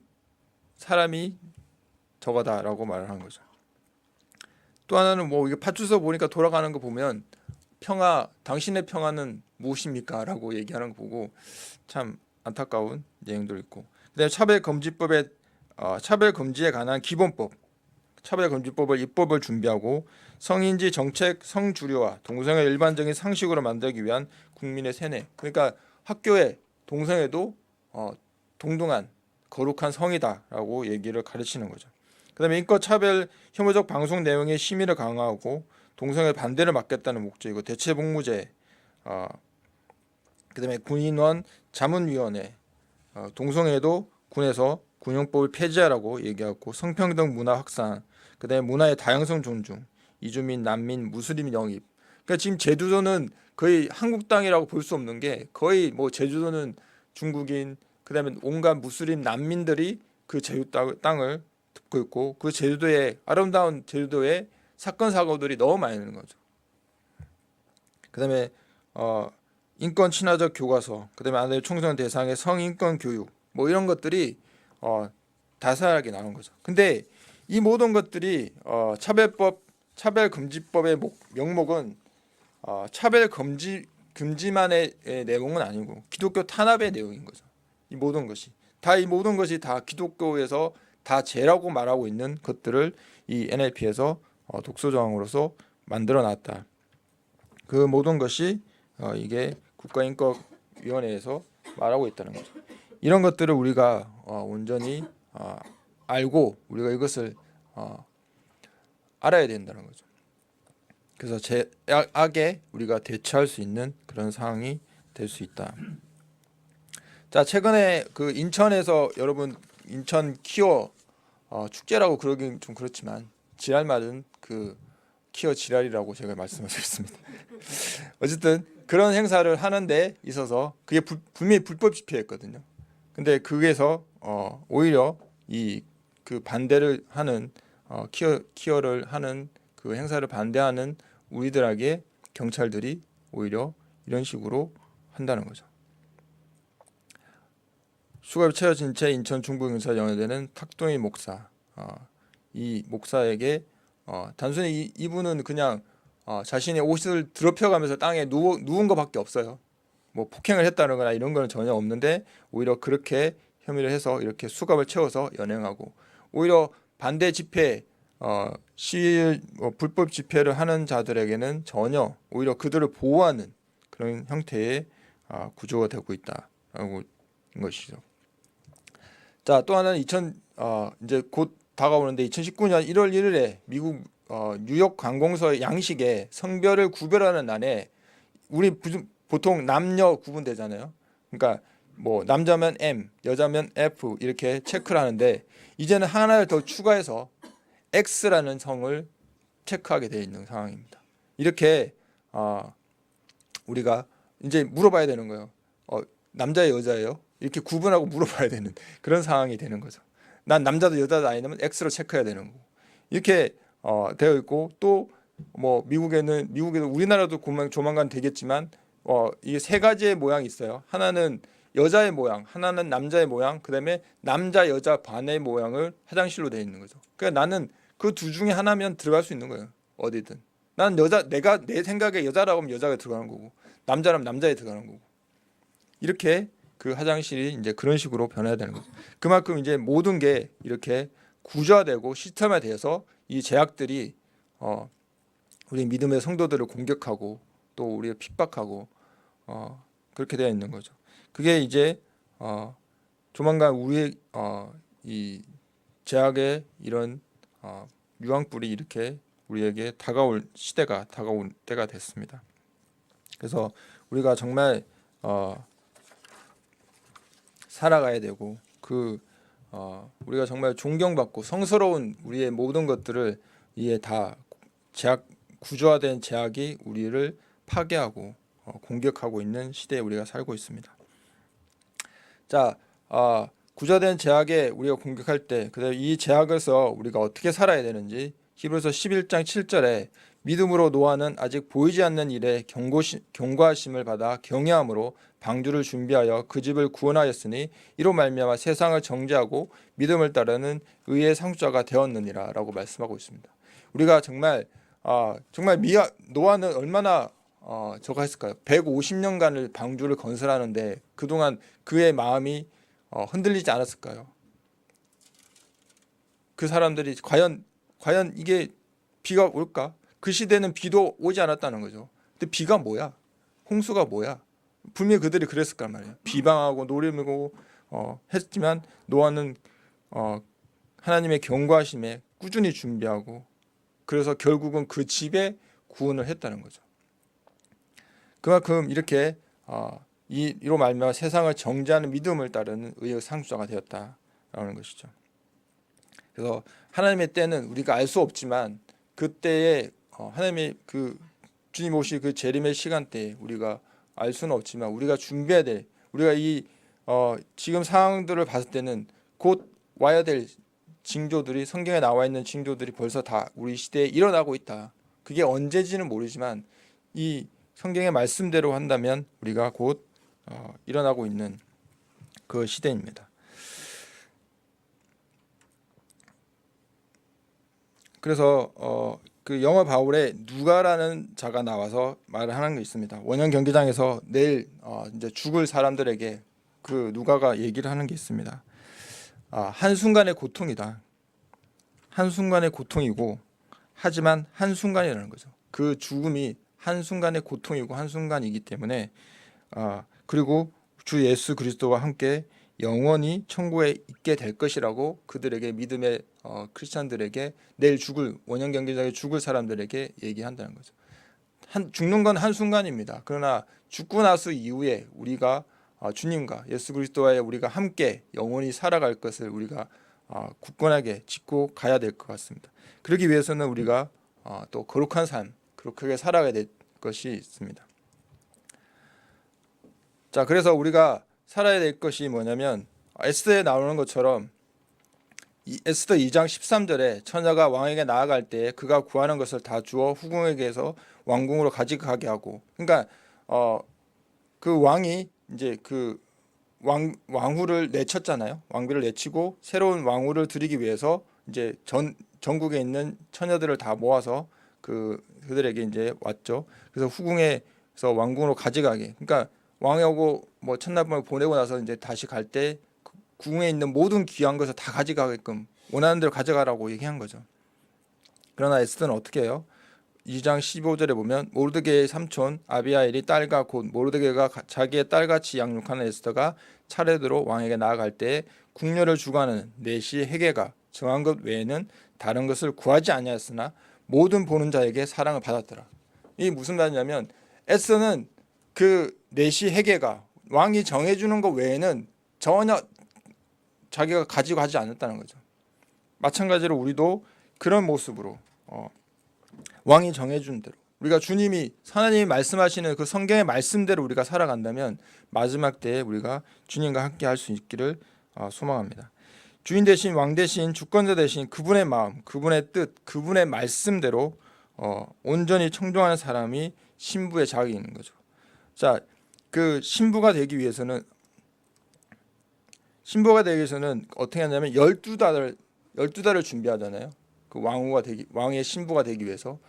저거다라고 말을 하는 거죠. 또 하나는 뭐 이게 파출소 보니까 돌아가는 거 보면 당신의 평화는 무엇입니까? 라고 얘기하는 거 보고 참 안타까운 내용도 있고, 그다음에 차별금지에 관한 기본법, 차별금지법을 입법을 준비하고 성인지 정책 성주류와 동성애 일반적인 상식으로 만들기 위한 국민의 세뇌. 그러니까 학교에 동성애도 동등한 거룩한 성이다라고 얘기를 가르치는 거죠. 그다음에 인권차별 혐오적 방송 내용의 심의를 강화하고 동성애 반대를 막겠다는 목적이고 대체복무제, 그다음에 군인원 자문위원회, 동성애도 군에서 군용법을 폐지하라고 얘기하고 성평등 문화 확산, 그다음에 문화의 다양성 존중, 이주민, 난민, 무슬림 영입. 그러니까 지금 제주도는 거의 한국 땅이라고 볼 수 없는 게 거의 뭐 제주도는 중국인, 그다음에 온갖 무슬림 난민들이 그 제주 땅을 덮고 있고 그 제주도의 아름다운 제주도에 사건 사고들이 너무 많이 나는 거죠. 그다음에 인권 친화적 교과서, 그다음에 아내 청소년 대상의 성인권 교육, 뭐 이런 것들이 다사하게 나온 거죠. 근데 이 모든 것들이 차별금지법의 명목은 차별금지만의 내용은 아니고 기독교 탄압의 내용인 거죠. 이 모든 것이 다 기독교에서 다 죄라고 말하고 있는 것들을 이 NLP에서 독소조항으로서 만들어놨다. 그 모든 것이 이게 국가인권위원회에서 말하고 있다는 거죠. 이런 것들을 우리가 온전히 알고 우리가 이것을 알아야 된다는 거죠. 그래서 악에 우리가 대처할 수 있는 그런 상황이 될 수 있다. 자, 최근에 그 인천에서 여러분 인천 키워 축제라고 그러긴 좀 그렇지만 지랄 맞은 그 키어 지랄이라고 제가 말씀드렸습니다. 어쨌든 그런 행사를 하는데 있어서 그게 분명히 불법 집회였거든요. 근데 그게서 오히려 이 그 반대를 하는 키어를 하는 그 행사를 반대하는 우리들에게 경찰들이 오히려 이런 식으로 한다는 거죠. 수갑이 채워진 채 인천 중부경찰 영화대는 탁동희 목사, 이 목사에게 단순히 이분은 그냥 자신의 옷을 더럽혀가면서 땅에 누운 것밖에 없어요. 뭐 폭행을 했다거나 이런 거는 전혀 없는데 오히려 그렇게 혐의를 해서 이렇게 수갑을 채워서 연행하고, 오히려 반대 집회 시위 불법 집회를 하는 자들에게는 전혀 오히려 그들을 보호하는 그런 형태의 구조가 되고 있다라고 것이죠. 자, 또 하나는 이제 곧 다가오는데 2019년 1월 1일에 미국 뉴욕 관공서의 양식에 성별을 구별하는 난에 우리 보통 남녀 구분되잖아요. 그러니까 뭐 남자면 M, 여자면 F 이렇게 체크를 하는데 이제는 하나를 더 추가해서 X라는 성을 체크하게 되어 있는 상황입니다. 이렇게 우리가 이제 물어봐야 되는 거예요. 남자예요, 여자예요? 이렇게 구분하고 물어봐야 되는 그런 상황이 되는 거죠. 난 남자도 여자도 아니면 X로 체크해야 되는 거고. 이렇게 되어 있고, 또 뭐 미국에도 우리나라도 조만간 되겠지만 이게 세 가지의 모양이 있어요. 하나는 여자의 모양, 하나는 남자의 모양, 그다음에 남자 여자 반의 모양을 화장실로 되어 있는 거죠. 그러니까 나는 그 두 중에 하나면 들어갈 수 있는 거예요. 어디든. 나는 내가 내 생각에 여자라고 하면 여자가 들어가는 거고, 남자라면 남자에 들어가는 거고. 이렇게 그 화장실이 이제 그런 식으로 변해야 되는 거죠. 그만큼 이제 모든 게 이렇게 구조화되고 시스템화되어서 이 제약들이 우리 믿음의 성도들을 공격하고 또 우리를 핍박하고 그렇게 되어 있는 거죠. 그게 이제 조만간 우리의 이 제약의 이런 유황불이 이렇게 우리에게 다가올 때가 됐습니다. 그래서 우리가 정말 살아가야 되고 우리가 정말 존경받고 성스러운 우리의 모든 것들을 이에 다 구조화된 제약이 우리를 파괴하고 공격하고 있는 시대에 우리가 살고 있습니다. 자, 구조화된 제약에 우리가 공격할 때 그다음에 이 제약에서 우리가 어떻게 살아야 되는지 히브리서 11장 7절에 믿음으로 노아는 아직 보이지 않는 일에 경고하심을 받아 경외함으로 방주를 준비하여 그 집을 구원하였으니 이로 말미암아 세상을 정죄하고 믿음을 따르는 의의 상속자가 되었느니라라고 말씀하고 있습니다. 우리가 정말 노아는 얼마나 저거 했을까요? 150년간을 방주를 건설하는데 그동안 그의 마음이 흔들리지 않았을까요? 그 사람들이 과연 이게 비가 올까? 그 시대는 비도 오지 않았다는 거죠. 근데 비가 뭐야? 홍수가 뭐야? 분명히 그들이 그랬을 거란 말이에요. 비방하고 노래하고 했지만 노아는 하나님의 경고하심에 꾸준히 준비하고 그래서 결국은 그 집에 구원을 했다는 거죠. 그만큼 이렇게 이로 말미암아 세상을 정죄하는 믿음을 따르는 의의 상속자가 되었다라는 것이죠. 그래서 하나님의 때는 우리가 알 수 없지만 그때에 하나님의 그 주님 오실 그 재림의 시간대에 우리가 알 수는 없지만 우리가 준비해야 될, 우리가 이 지금 상황들을 봤을 때는 곧 와야 될 징조들이, 성경에 나와 있는 징조들이 벌써 다 우리 시대에 일어나고 있다. 그게 언제지는 모르지만 이 성경의 말씀대로 한다면 우리가 곧 일어나고 있는 그 시대입니다. 그래서 그 영어 바울에 누가라는 자가 나와서 말을 하는 게 있습니다. 원형 경기장에서 내일 이제 죽을 사람들에게 그 누가가 얘기를 하는 게 있습니다. 한순간의 고통이다. 한순간의 고통이고 하지만 한순간이라는 거죠. 그 죽음이 한순간의 고통이고 한순간이기 때문에 그리고 주 예수 그리스도와 함께 영원히 천국에 있게 될 것이라고 그들에게, 믿음의 크리스찬들에게, 내일 죽을, 원형 경기장에 죽을 사람들에게 얘기한다는 거죠. 죽는 건 한순간입니다. 그러나 죽고 나서 이후에 우리가 주님과 예수 그리스도와의 우리가 함께 영원히 살아갈 것을 우리가 굳건하게 짚고 가야 될 것 같습니다. 그러기 위해서는 우리가 또 거룩한 삶, 그렇게 살아가야 될 것이 있습니다. 자, 그래서 우리가 살아야 될 것이 뭐냐면 에스더에 나오는 것처럼 에스더 2장 13절에 처녀가 왕에게 나아갈 때 그가 구하는 것을 다 주어 후궁에게서 왕궁으로 가져가게 하고, 그러니까 그 왕이 이제 그 왕후를 내쳤잖아요. 왕비를 내치고 새로운 왕후를 드리기 위해서 이제 전국에 있는 처녀들을 다 모아서 그들에게 이제 왔죠. 그래서 후궁에서 왕궁으로 가져가게. 그러니까 왕하고 뭐 첫날밤을 보내고 나서 이제 다시 갈 때 궁에 있는 모든 귀한 것을 다 가져가게끔 원하는 대로 가져가라고 얘기한 거죠. 그러나 에스더는 어떻게 해요? 2장 15절에 보면 모르드게의 삼촌 아비하일이 딸과 곧 모르드게가 자기의 딸같이 양육하는 에스더가 차례대로 왕에게 나아갈 때 궁녀를 주관하는 내시 헤게가 정한 것 외에는 다른 것을 구하지 아니하였으나 모든 보는 자에게 사랑을 받았더라. 이게 무슨 말이냐면 에스더는 그 내시 헤게가 왕이 정해주는 것 외에는 전혀 자기가 가지고 하지 않았다는 거죠. 마찬가지로 우리도 그런 모습으로 왕이 정해준 대로 우리가 주님이 하나님이 말씀하시는 그 성경의 말씀대로 우리가 살아간다면 마지막 때에 우리가 주님과 함께 할 수 있기를 소망합니다. 주인 대신 왕 대신 주권자 대신 그분의 마음, 그분의 뜻, 그분의 말씀대로 온전히 청종하는 사람이 신부의 자격이 있는 거죠. 자, 그 신부가 되기 위해서는 어떻게 하냐면 12달을 준비하잖아요. 그 왕의 신부가 되기 위해서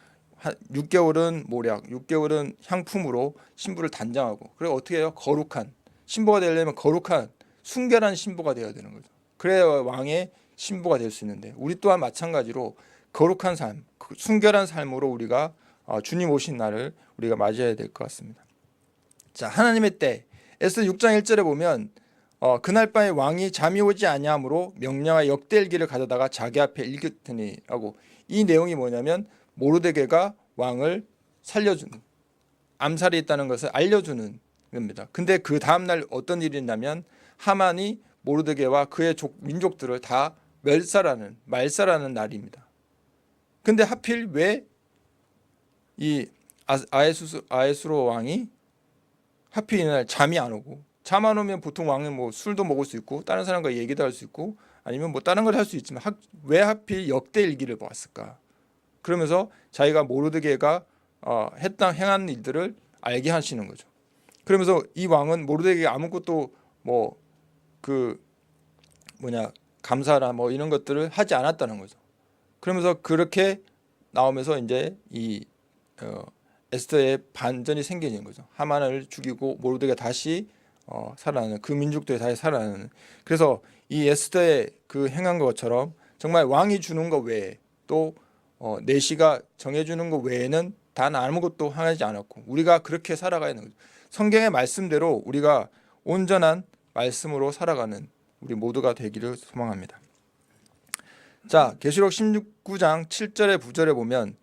6개월은 모략, 6개월은 향품으로 신부를 단장하고, 그리고 어떻게 해요? 거룩한 신부가 되려면 거룩한 순결한 신부가 되어야 되는 거죠. 그래야 왕의 신부가 될 수 있는데 우리 또한 마찬가지로 거룩한 삶, 순결한 삶으로 우리가 주님 오신 날을 우리가 맞이해야 될 것 같습니다. 자, 하나님의 때 에스더 6장 1절에 보면 그날 밤에 왕이 잠이 오지 아니하므로 명령하여 역대일기를 가져다가 자기 앞에 읽었더니 하고, 이 내용이 뭐냐면 모르드게가 왕을 살려주는, 암살이 있다는 것을 알려주는 겁니다. 근데 그 다음날 어떤 일이 있냐면 하만이 모르드게와 그의 민족들을 다 말살하는 날입니다. 근데 하필 왜 이 아에수로 왕이 하필 이날 잠이 안 오고, 잠 안 오면 보통 왕은 뭐 술도 먹을 수 있고 다른 사람과 얘기도 할 수 있고 아니면 뭐 다른 걸 할 수 있지만 왜 하필 역대일기를 보았을까? 그러면서 자기가 모르드게가 행한 일들을 알게 하시는 거죠. 그러면서 이 왕은 모르드게가 아무것도 감사라 뭐 이런 것들을 하지 않았다는 거죠. 그러면서 그렇게 나오면서 이제 이 에스더의 반전이 생기는 거죠. 하만을 죽이고 모르드게가 다시 살아나는, 그 민족들이 다시 살아나는. 그래서 이 에스더의 그 행한 것처럼 정말 왕이 주는 것 외에 또 내시가 정해주는 것 외에는 단 아무것도 하지 않았고 우리가 그렇게 살아가야 하는 거죠. 성경의 말씀대로 우리가 온전한 말씀으로 살아가는 우리 모두가 되기를 소망합니다. 자, 계시록 16장 7절에 9절에 보면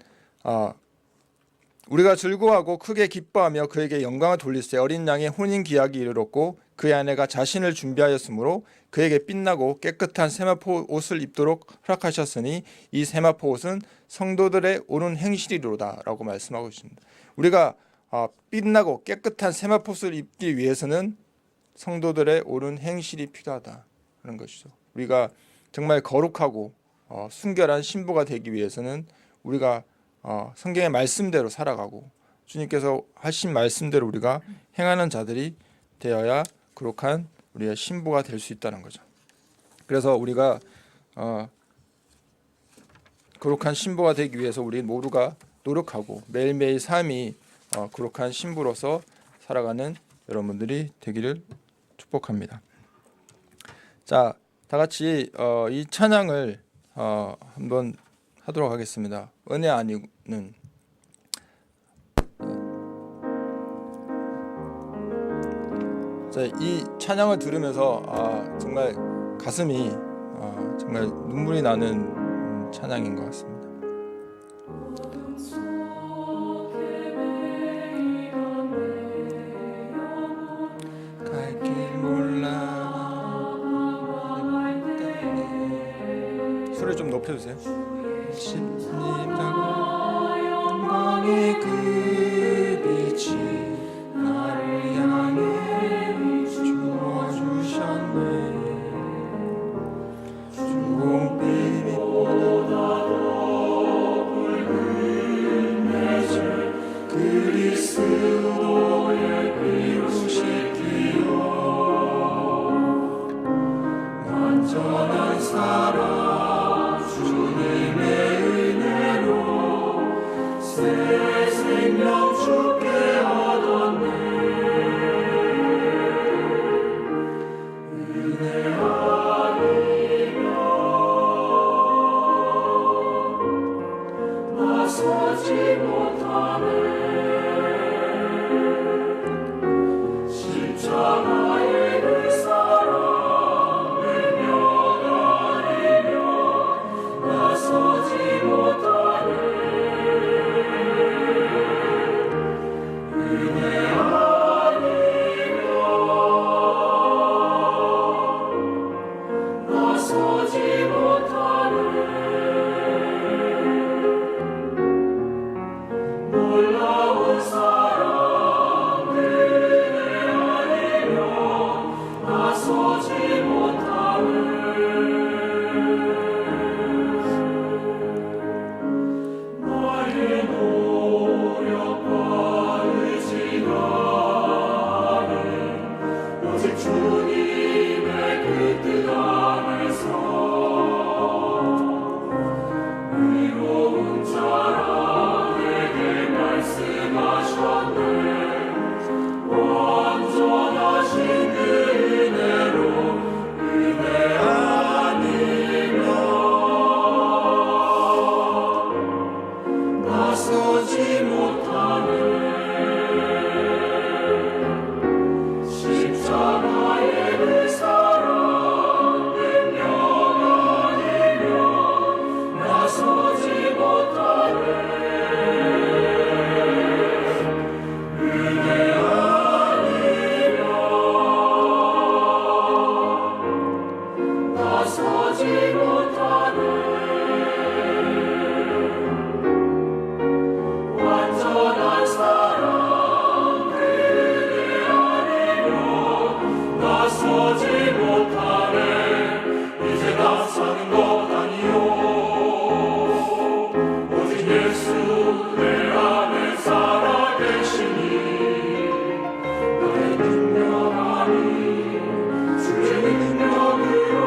우리가 즐거워하고 크게 기뻐하며 그에게 영광을 돌릴세. 어린 양의 혼인 기약이 이르렀고 그의 아내가 자신을 준비하였으므로 그에게 빛나고 깨끗한 세마포 옷을 입도록 허락하셨으니 이 세마포 옷은 성도들의 옳은 행실이로다 라고 말씀하고 있습니다. 우리가 빛나고 깨끗한 세마포 옷을 입기 위해서는 성도들의 옳은 행실이 필요하다는 것이죠. 우리가 정말 거룩하고 순결한 신부가 되기 위해서는 우리가 성경의 말씀대로 살아가고 주님께서 하신 말씀대로 우리가 행하는 자들이 되어야 거룩한 우리의 신부가 될 수 있다는 거죠. 그래서 우리가 거룩한 신부가 되기 위해서 우리 모두가 노력하고 매일매일 삶이 거룩한 신부로서 살아가는 여러분들이 되기를 축복합니다. 자, 다 같이 이 찬양을 한번 하도록 하겠습니다. 은혜 아니는. 자, 이 찬양을 들으면서 정말 가슴이 정말 눈물이 나는 찬양인 것 같습니다. 갈 길 몰라. 소리 좀 높여주세요. 신님 영광의 그 빛이 나를 향해 비추어 주셨네. 주홍빛보다 더 붉은 빛을 그리스도의 피로 씻기어 완전한 사랑 주님의 은혜로 새 생명 주께 얻었네. 은혜 아니면 나서지 못하네. 십자가의 그 사랑을 면하리며 나서지 못하네. 은혜 아니면 나서지 못하네. 놀라운 사랑 은혜 아니면 나서지 못하네. 나의 노력과 의지가 아닌 오직 주님의 그 뜻 안에서 의로운 자라 내게 말씀하셨네. 완전하신 그 은혜로 은혜 아니면 나서지 못하네. 십자가의 그 사랑 능력 아니면 나서지 못하네. 은혜 아니면 나서지 못하네. 완전한 사랑 은혜 아니면 나서지 못하네. 이제 나 사는 것 아니요 오직 예수 내 안에 살아계시니 나의 능력 아닌 주의 능력으로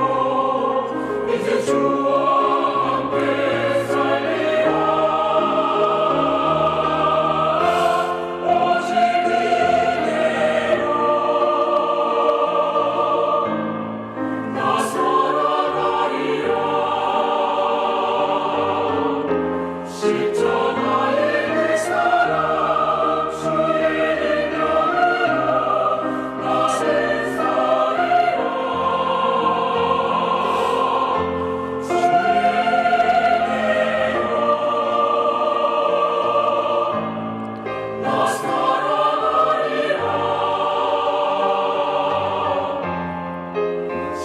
이제 주와 함께 살리라. 오직 은혜로 나 살아가리라. 십자가의 그 사랑 주의 능력으로 나 세상이라. 주의 은혜로 나 살아가리라.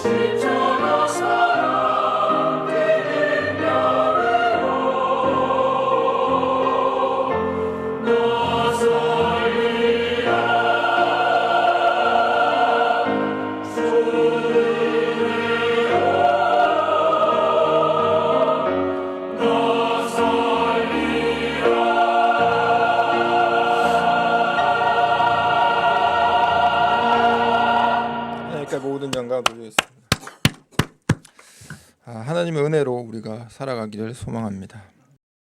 십자가 사랑 그 능력으로 나 살리라. 주여 나 살리라. 하나님께 모든 영광을 돌리겠습니다. 하나님의 은혜로 우리가 살아가기를 소망합니다.